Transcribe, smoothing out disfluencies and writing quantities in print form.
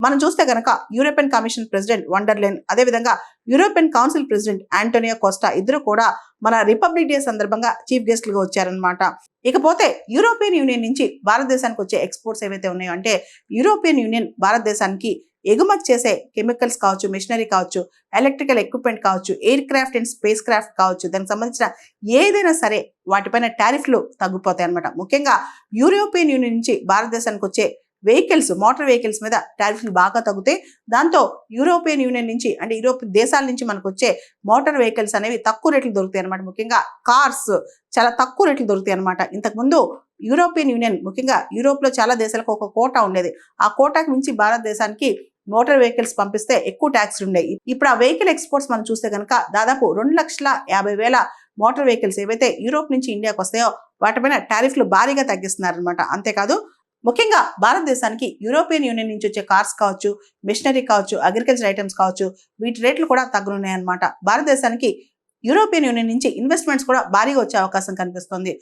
మనం చూస్తే గనక యూరోపియన్ కమిషన్ ప్రెసిడెంట్ వండర్లైన్, అదేవిధంగా European council president Antonio Costa ఇద్దరు కూడా మన రిపబ్లిక్ డే సందర్భంగా చీఫ్ గెస్ట్లుగా వచ్చారనమాట. ఇకపోతే యూరోపియన్ యూనియన్ నుంచి భారతదేశానికి వచ్చే ఎక్స్పోర్ట్స్ ఏవైతే ఉన్నాయో, అంటే యూరోపియన్ యూనియన్ భారతదేశానికి ఎగుమతి చేసే కెమికల్స్ కావచ్చు, మిషనరీ కావచ్చు, ఎలక్ట్రికల్ ఎక్విప్మెంట్ కావచ్చు, air craft and space craft కావచ్చు, దానికి సంబంధించిన ఏదైనా సరే వాటిపైన టారిఫ్లు తగ్గిపోతాయి అనమాట. ముఖ్యంగా యూరోపియన్ యూనియన్ నుంచి భారతదేశానికి వచ్చే వెహికల్స్, మోటార్ వెహికల్స్ మీద టారిఫ్లు బాగా తగ్గుతాయి. దాంతో యూరోపియన్ యూనియన్ నుంచి, అంటే యూరోప్ దేశాల నుంచి మనకు వచ్చే మోటార్ వెహికల్స్ అనేవి తక్కువ రేట్లు దొరుకుతాయి అనమాట. ముఖ్యంగా కార్స్ చాలా తక్కువ రేట్లు దొరుకుతాయి అనమాట. ఇంతకుముందు యూరోపియన్ యూనియన్, ముఖ్యంగా యూరోప్ లో చాలా దేశాలకు ఒక కోటా ఉండేది. ఆ కోటాకి మించి భారతదేశానికి మోటార్ వెహికల్స్ పంపిస్తే ఎక్కువ ట్యాక్స్ ఉండేవి. ఇప్పుడు ఆ వెహికల్ ఎక్స్పోర్ట్స్ మనం చూస్తే కనుక దాదాపు 2,50,000 మోటార్ వెహికల్స్ ఏవైతే యూరోప్ నుంచి ఇండియాకి వస్తాయో వాటిపైన టారిఫ్లు భారీగా తగ్గిస్తున్నారనమాట. అంతేకాదు ముఖ్యంగా భారతదేశానికి యూరోపియన్ యూనియన్ నుంచి వచ్చే కార్స్ కావచ్చు, మిషనరీ కావచ్చు, అగ్రికల్చర్ ఐటమ్స్ కావచ్చు, వీటి రేట్లు కూడా తగ్గనున్నాయన్నమాట. భారతదేశానికి యూరోపియన్ యూనియన్ నుంచి ఇన్వెస్ట్మెంట్స్ కూడా భారీగా వచ్చే అవకాశం కనిపిస్తుంది.